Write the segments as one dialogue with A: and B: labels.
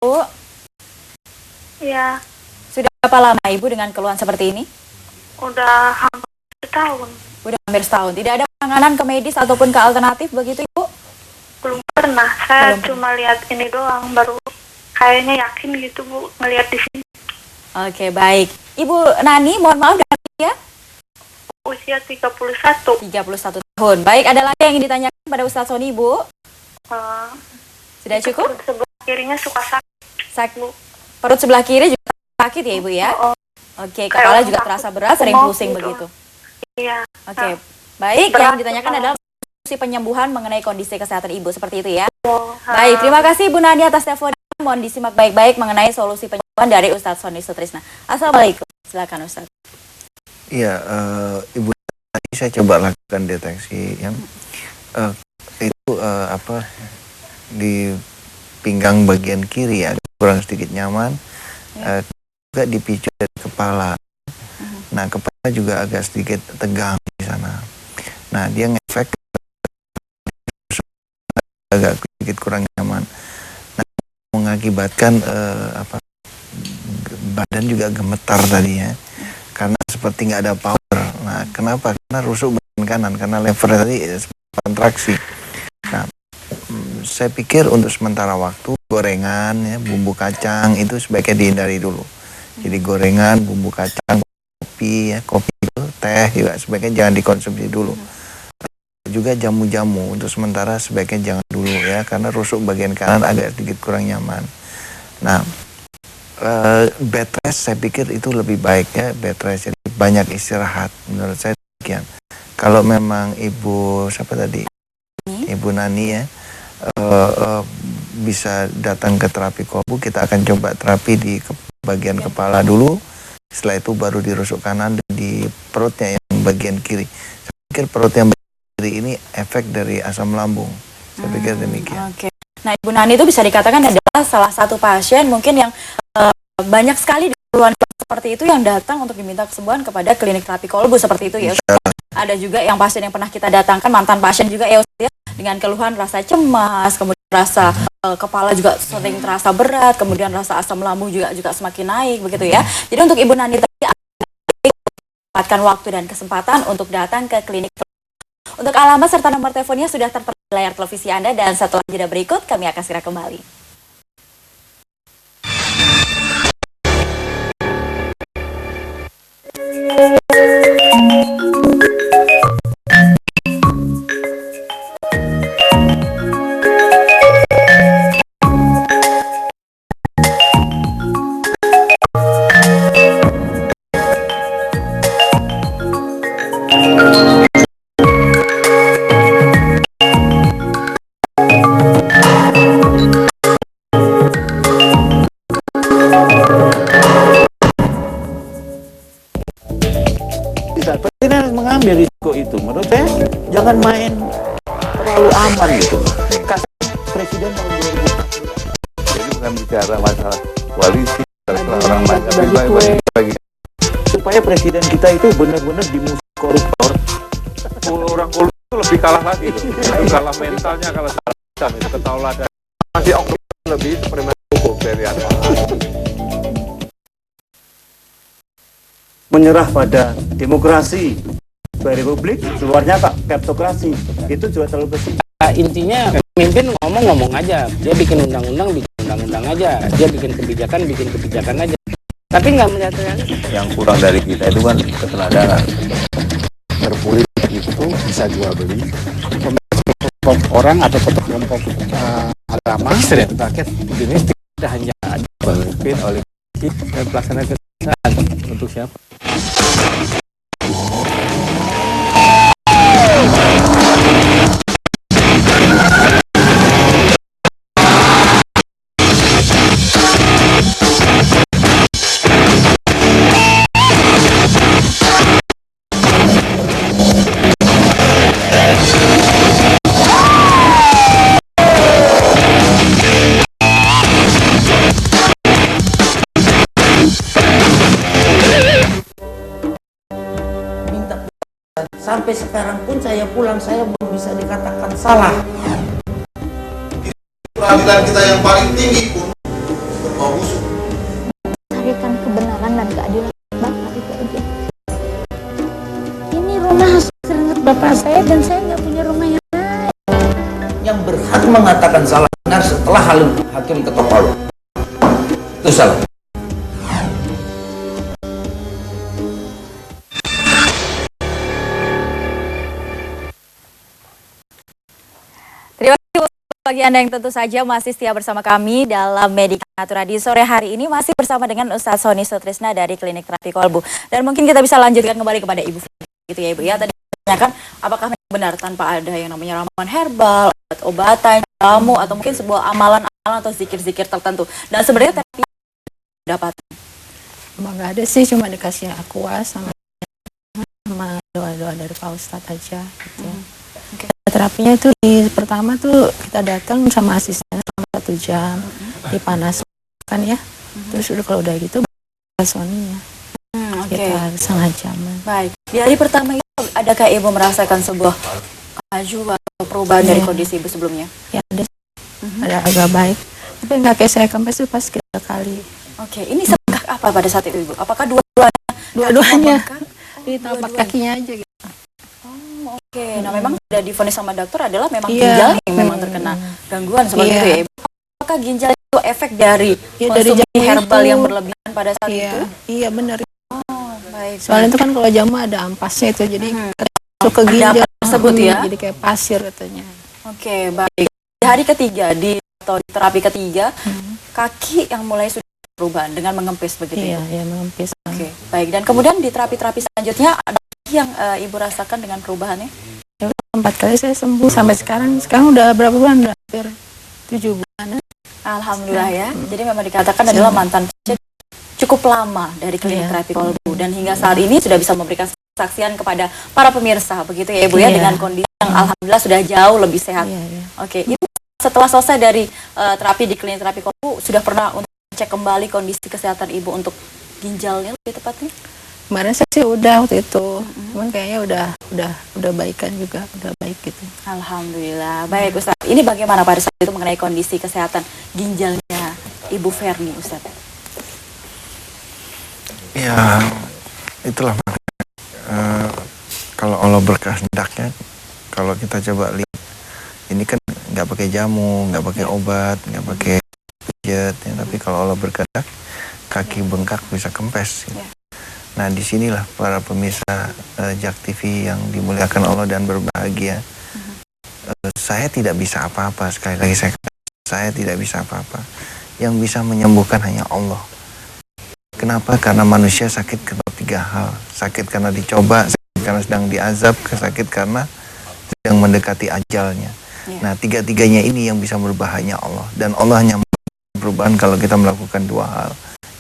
A: Bu,
B: Iya,
A: sudah berapa lama Ibu dengan keluhan seperti ini?
B: udah hampir setahun.
A: Udah hampir setahun. Tidak ada penanganan ke medis ataupun ke alternatif begitu Ibu?
B: Belum pernah. Saya
A: Belum.
B: cuma lihat ini doang, baru kayaknya yakin gitu Bu ngelihat di sini.
A: Oke, baik. Ibu Nani, mohon maaf dan ya,
B: Usia 31.
A: 31 tahun. Baik, ada lagi yang ingin ditanyakan pada Ustadz Sony, Ibu? Sudah cukup?
B: Perut sebelah kirinya suka sakit.
A: Bu. Perut sebelah kiri juga sakit ya Ibu ya?
B: Oh,
A: Oke, kepala juga terasa berat, sering pusing begitu.
B: iya.
A: Oke, baik.
B: Berat,
A: Yang ditanyakan adalah fungsi penyembuhan mengenai kondisi kesehatan Ibu, seperti itu ya?
B: Oh,
A: Baik, terima kasih Ibu Nani atas telepon. Mohon disimak baik-baik mengenai solusi penyembuhan dari Ustadz Sony Sutrisna. Assalamualaikum. Silakan Ustadz.
C: Iya, Ibu tadi saya coba lakukan deteksi yang itu di pinggang bagian kiri ya, kurang sedikit nyaman, juga dipicu dari kepala. Nah, kepala juga agak sedikit tegang di sana. Nah, dia ngefek agak sedikit kurang nyaman. Nah, mengakibatkan badan juga gemetar tadinya. Karena seperti nggak ada power. Nah, kenapa? Karena rusuk bagian kanan, karena lever tadi kontraksi. Nah, saya pikir untuk sementara waktu gorengan, ya, bumbu kacang itu sebaiknya dihindari dulu. Jadi gorengan, bumbu kacang, kopi itu, teh juga sebaiknya jangan dikonsumsi dulu. Juga jamu-jamu untuk sementara sebaiknya jangan dulu ya, karena rusuk bagian kanan agak sedikit kurang nyaman. Nah, bed rest saya pikir itu lebih baik ya, bed rest, jadi banyak istirahat menurut saya demikian. Kalau memang Ibu siapa tadi, Ibu Nani ya, bisa datang ke terapi kolbu, kita akan coba terapi di bagian kepala dulu, setelah itu baru di rusuk kanan dan di perutnya yang bagian kiri. Saya pikir perut yang bagian kiri ini efek dari asam lambung, saya pikir demikian.
A: Oke. Nah, Ibu Nani itu bisa dikatakan adalah salah satu pasien mungkin yang banyak sekali keluhan seperti itu yang datang untuk diminta kesembuhan kepada klinik terapi kolbu seperti itu ya. Ada juga yang pasien yang pernah kita datangkan, mantan pasien juga ya, dengan keluhan rasa cemas, kemudian rasa kepala juga sering terasa berat, kemudian rasa asam lambung juga semakin naik begitu ya. Jadi untuk Ibu Nani tadi dapatkan waktu dan kesempatan untuk datang ke klinik. Untuk alamat serta nomor teleponnya sudah tertera di layar televisi Anda, dan setelah jeda berikut kami akan segera kembali.
D: Presiden mengambil risiko itu, menurut saya jangan main terlalu aman gitu. Presiden tahun 2014.
E: Jadi bukan bicara masalah koalisi, orang banyak bagi
D: Supaya presiden kita itu benar-benar dimusuhi koruptor.
E: orang kulit itu lebih kalah lagi, itu kalah mentalnya, kalah sistem itu ketauladan. Masih oknum lebih permen hukum dari apa?
D: Menyerah pada demokrasi, republik, keluarnya kleptokrasi, itu juga terlalu besar.
F: Intinya pemimpin ngomong aja, dia bikin undang-undang aja, dia bikin kebijakan aja, tapi nggak melihat realitas.
C: Yang kurang dari kita itu kan keteladanan.
G: Berpolitik itu bisa jual beli kelompok orang atau kelompok agama rakyat ini tidak hanya dipimpin oleh dan pelaksana kekuasaan. Untuk siapa?
H: Sampai sekarang pun saya pulang, saya belum bisa dikatakan salah.
I: Peradilan kita yang paling tinggi pun
H: bapak saya dan saya nggak punya rumah yang lain. Yang berhak mengatakan salah benar setelah hakim ketok palu itu salah.
A: Terima kasih bagi Anda yang tentu saja masih setia bersama kami dalam Medika Natura. Di sore hari ini masih bersama dengan Ustadz Sony Sutrisna dari Klinik Terapi Kolbu. Dan mungkin kita bisa lanjutkan kembali kepada Ibu gitu ya Ibu ya. Tadi ditanyakan apakah benar tanpa ada yang namanya ramuan herbal, obat-obatan, jamu, atau mungkin sebuah amalan-amalan atau zikir-zikir tertentu. Dan sebenarnya terapi dapat.
I: Emang nggak ada sih, cuma dikasih aqua sama doa-doa dari Pak Ustadz aja gitu. Terapinya itu pertama tuh kita datang sama asisten selama 1 jam, dipanaskan ya. Terus udah kalau udah gitu Sony-nya. Kita 1/2 jam.
A: Baik. Di hari pertama itu adakah Ibu merasakan sebuah kemajuan atau perubahan dari kondisi Ibu sebelumnya?
I: Ya ada agak baik. Tapi nggak kayak saya kempes itu pas 3 kali.
A: Oke, ini sebengkak apa pada saat itu Ibu? Apakah dua-duanya?
I: Dua-duanya. Di telapak kakinya aja gitu.
A: Oke, nah memang sudah divonis sama dokter adalah memang ginjal yang memang terkena gangguan seperti itu ya Ibu. Apakah ginjal itu efek dari konsumsi herbal yang berlebihan pada saat itu?
I: Iya benar.
A: Oh, baik.
I: Soalnya itu kan kalau jamu ada ampasnya itu, jadi masuk ke ginjal
A: tersebut ya.
I: Jadi kayak pasir katanya.
A: Oke, baik. Di hari ketiga atau di terapi ketiga, kaki yang mulai sudah perubahan dengan mengempis begitu.
I: Iya, mengempis.
A: Oke, baik. Dan kemudian di terapi-terapi selanjutnya ada yang Ibu rasakan dengan perubahannya?
I: Ya, 4 kali saya sembuh sampai sekarang. Sekarang udah berapa bulan? Udah hampir 7 bulan.
A: Alhamdulillah ya. Jadi memang dikatakan adalah mantan pasien cukup lama dari Klinik Terapi Kolbu, dan hingga saat ini sudah bisa memberikan kesaksian kepada para pemirsa begitu ya Ibu ya, dengan kondisi yang alhamdulillah sudah jauh lebih sehat. Oke, Ibu setelah selesai dari terapi di Klinik Terapi Kolbu sudah pernah untuk cek kembali kondisi kesehatan Ibu untuk ginjalnya lebih tepatnya?
I: Kemarin saya sih udah waktu itu, cuman kayaknya udah baikan juga, udah baik gitu.
A: Alhamdulillah. Baik Ustaz, ini bagaimana pada saat itu mengenai kondisi kesehatan ginjalnya Ibu Ferni Ustaz?
C: Ya, itulah makanya kalau Allah berkehendaknya, kalau kita coba lihat, ini kan nggak pakai jamu, nggak pakai obat, nggak pakai pijat, ya, tapi kalau Allah berkehendak, kaki bengkak bisa kempes. Ya. Nah, disinilah para pemirsa JAK TV yang dimuliakan Allah dan berbahagia. Saya tidak bisa apa-apa, sekali lagi saya tidak bisa apa-apa. Yang bisa menyembuhkan hanya Allah. Kenapa? Karena manusia sakit karena 3 hal. Sakit karena dicoba, sakit karena sedang diazab, sakit karena sedang mendekati ajalnya. Nah, 3-tiganya ini yang bisa merubah hanya Allah. Dan Allah hanya perubahan kalau kita melakukan 2 hal.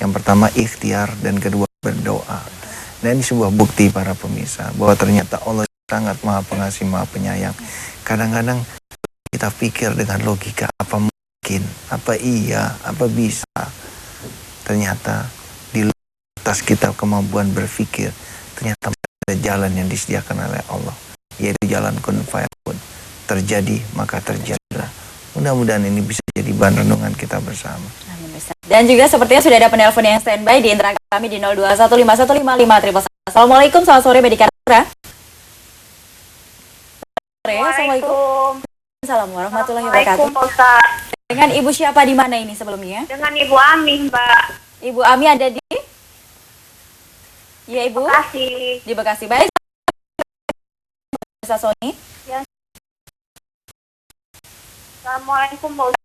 C: Yang pertama ikhtiar, dan kedua berdoa. Dan ini sebuah bukti para pemirsa bahwa ternyata Allah sangat maha pengasih, maha penyayang. Kadang-kadang kita pikir dengan logika, apa mungkin, apa iya, apa bisa. Ternyata di atas kita kemampuan berpikir, ternyata ada jalan yang disediakan oleh Allah, yaitu jalan kun fayakun. Terjadi maka terjadilah. Mudah-mudahan ini bisa jadi bahan renungan kita bersama.
A: Dan juga sepertinya sudah ada penelpon yang standby di interaksi kami di 02151555. Assalamualaikum, selamat sore Medika Natura. Assalamualaikum. Assalamualaikum warahmatullahi wabarakatuh. Dengan Ibu siapa di mana ini sebelumnya?
B: Dengan Ibu Ami, Mbak.
A: Ibu Ami ada di? Ya Ibu.
B: Bekasi.
A: Di Bekasi. Baik. Sony.
B: Ya. Assalamualaikum, Mbak.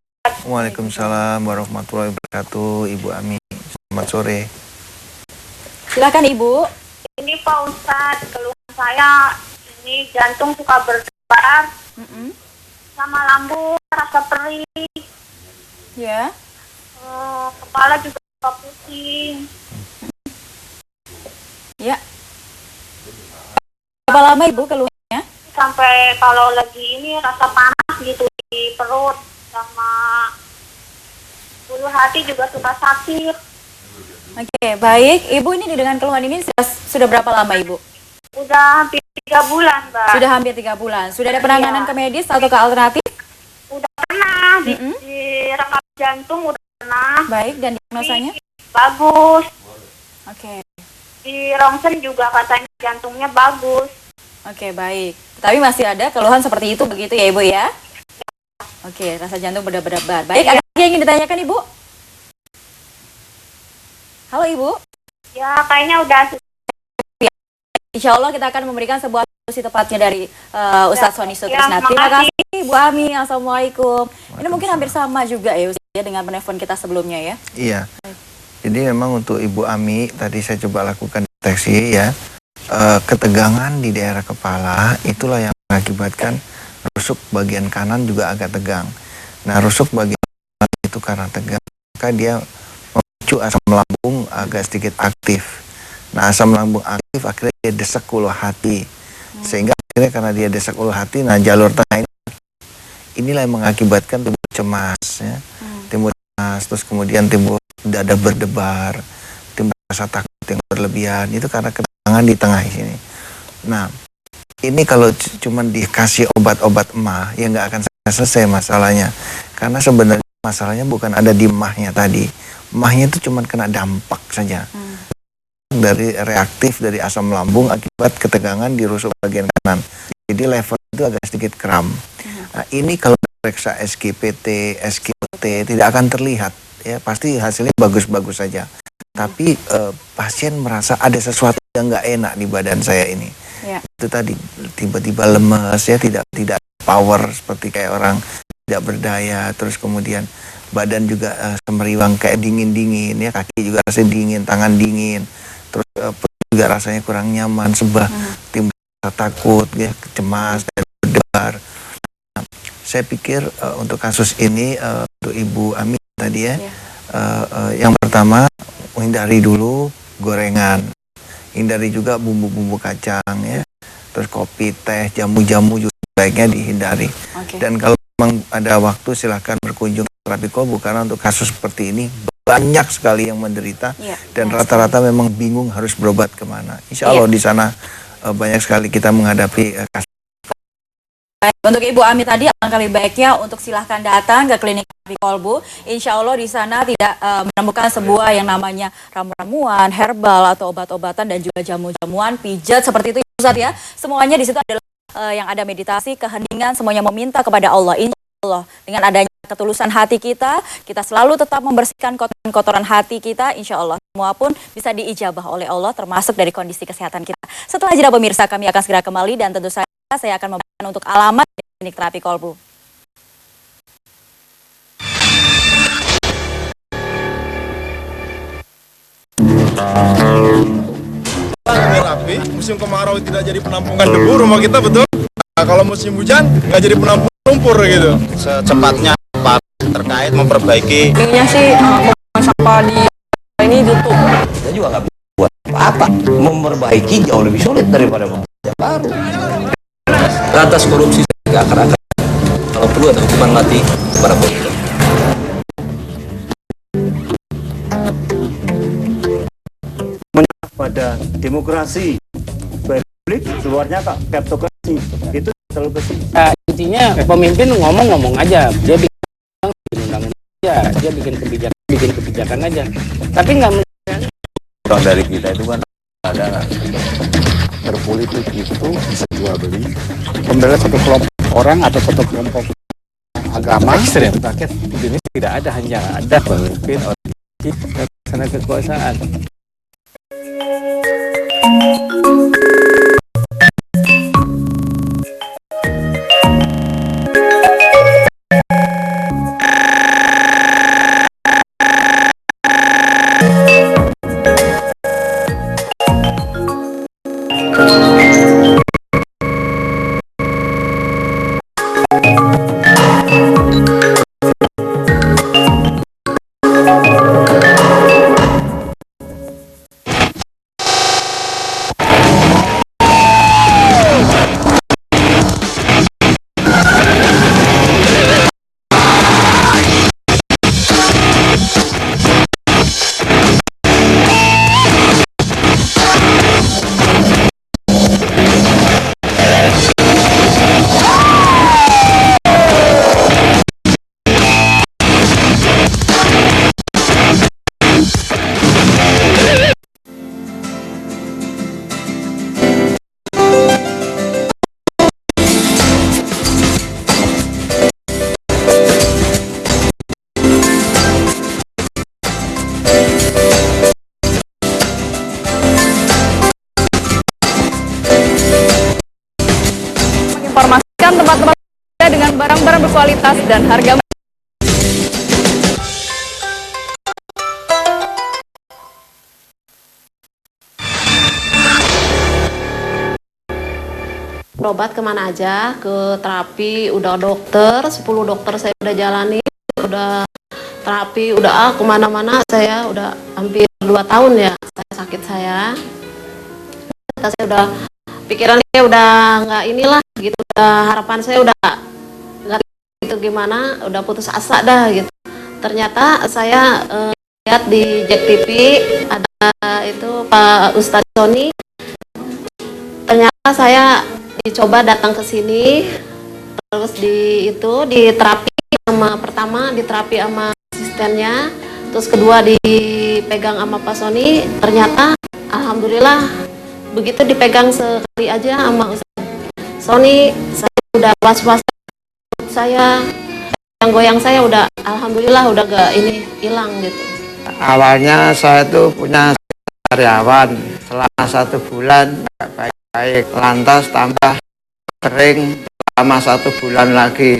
C: Waalaikumsalam warahmatullahi wabarakatuh, Ibu Ami. Selamat sore.
A: Silakan Ibu.
B: Ini Pak Ustadz, keluhan saya ini jantung suka berdebar, sama lambung rasa perih.
A: Ya.
B: Kepala juga suka pusing.
A: Ya. Berapa lama Ibu keluhannya?
B: Sampai kalau lagi ini rasa panas gitu di perut, sama bulu hati juga suka sakit.
A: Oke, baik. Ibu ini dengan keluhan ini sudah berapa lama Ibu?
B: Udah hampir 3 bulan, Mbak.
A: Sudah hampir 3 bulan. Sudah ada penanganan ke medis atau ke alternatif?
B: Udah pernah, di rekam jantung udah pernah.
A: Baik, dan diagnosanya?
B: Bagus.
A: Oke.
B: Di rongsen juga katanya jantungnya bagus.
A: Oke, baik. Tapi masih ada keluhan seperti itu begitu ya Ibu ya? Oke, rasa jantung berdebar-debar. Baik, ada lagi yang ingin ditanyakan Ibu? Halo Ibu.
B: Ya, kayaknya udah.
A: Insya Allah kita akan memberikan sebuah solusi tepatnya dari Ustadz Sony Sutrisna.
B: Ya,
A: Terima
B: makasih.
A: kasih Bu Ami. Assalamualaikum. Ini mungkin hampir sama juga ya Ustadz, ya dengan penelpon kita sebelumnya ya.
C: Iya. Jadi memang untuk Ibu Ami tadi saya coba lakukan deteksi ya. Ketegangan di daerah kepala itulah yang mengakibatkan rusuk bagian kanan juga agak tegang. Nah, rusuk bagian kanan itu karena tegang, maka dia memicu asam lambung agak sedikit aktif. Nah, asam lambung aktif akhirnya dia desak ulu hati. Sehingga akhirnya karena dia desak ulu hati, nah jalur tengah inilah yang mengakibatkan timbul cemas ya. Timbul cemas, terus kemudian timbul dada berdebar, timbul rasa takut yang berlebihan, itu karena ketegangan di tengah sini. Nah, ini kalau cuman dikasih obat-obat emah, ya nggak akan selesai masalahnya. Karena sebenarnya masalahnya bukan ada di emahnya tadi. Emahnya itu cuman kena dampak saja. Dari reaktif dari asam lambung akibat ketegangan di rusuk bagian kanan. Jadi level itu agak sedikit kram. Nah, ini kalau periksa SGPT, SGOT tidak akan terlihat ya, pasti hasilnya bagus-bagus saja. Tapi pasien merasa ada sesuatu yang nggak enak di badan saya ini. Ya. Itu tadi tiba-tiba lemes ya, tidak power seperti kayak orang tidak berdaya, terus kemudian badan juga semeriwang kayak dingin-dingin ya, kaki juga rasanya dingin, tangan dingin. Terus juga rasanya kurang nyaman, sebah, timbul rasa takut, ya, cemas, dan berdebar. Nah, saya pikir untuk kasus ini untuk Ibu Ami tadi ya, yang pertama hindari dulu gorengan, hindari juga bumbu-bumbu kacang ya, terus kopi, teh, jamu-jamu juga baiknya dihindari. Dan kalau memang ada waktu silahkan berkunjung ke terapi kolbu, karena untuk kasus seperti ini banyak sekali yang menderita dan rata-rata memang bingung harus berobat kemana. Insya Allah di sana banyak sekali kita menghadapi kasus.
A: Baik, untuk Ibu Ami tadi alangkah lebih baiknya untuk silahkan datang ke klinik terapi kolbu. Insya Allah di sana tidak menemukan sebuah yang namanya ramu-ramuan, herbal atau obat-obatan dan juga jamu-jamuan, pijat seperti itu Ustaz ya. Semuanya di situ adalah yang ada meditasi, keheningan, semuanya meminta kepada Allah. Insya Allah dengan adanya ketulusan hati kita selalu tetap membersihkan kotoran hati kita, insya Allah semua pun bisa diijabah oleh Allah, termasuk dari kondisi kesehatan kita. Setelah jeda pemirsa, kami akan segera kembali dan tentu saja saya akan memberikan untuk alamat klinik terapi kolbu.
J: Rapi, musim kemarau tidak jadi penampungan debu rumah kita, betul? Nah, kalau musim hujan nggak jadi penampung lumpur gitu. Secepatnya terkait memperbaiki.
K: Intinya sih sampah di ini tutup.
H: Kita juga nggak buat apa, memperbaiki jauh lebih sulit daripada membuat yang baru. Lantas korupsi tidak akan kalau perlu ada hukuman mati kepada koruptor.
L: Pada demokrasi publik, luarnya tak kleptokrasi, itu terlalu bersih.
F: Intinya pemimpin ngomong-ngomong aja, dia bikin undang-undang aja, dia bikin kebijakan aja, tapi nggak
G: Orang dari kita itu kan ada berpolitik itu bisa jual beli, pembela satu kelompok orang atau satu kelompok agama.
D: Ekstrem rakyat ini tidak ada, hanya ada pemimpin oligarki dan sana kekuasaan.
K: dengan barang-barang berkualitas dan harga.
M: Berobat kemana aja, ke terapi, udah dokter, 10 dokter saya udah jalani, udah terapi, udah kemana-mana saya udah hampir 2 tahun ya sakit saya udah pikirannya udah nggak inilah gitu, harapan saya udah nggak gitu gimana, udah putus asa dah gitu. Ternyata saya lihat di Jack TV ada itu Pak Ustadz Sony, ternyata saya dicoba datang ke sini, terus di terapi pertama diterapi sama asistennya, terus kedua dipegang sama Pak Sony. Ternyata alhamdulillah begitu dipegang sekali aja sama Ustaz Sony, saya udah was-was, saya goyang saya udah alhamdulillah udah gak ini hilang gitu.
N: Awalnya saya tuh punya karyawan, selama 1 bulan nggak baik-baik, lantas tambah kering, selama 1 bulan lagi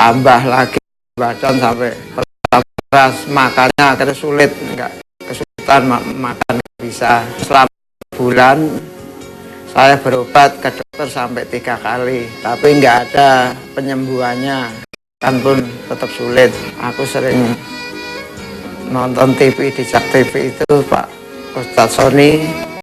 N: tambah lagi badan sampai keras, makannya akhirnya sulit, nggak kesulitan makan bisa. Selama bulan saya berobat ke dokter sampai 3 kali, tapi nggak ada penyembuhannya, kan pun tetap sulit. Aku sering nonton TV di Jack TV itu Pak Ustadz Sony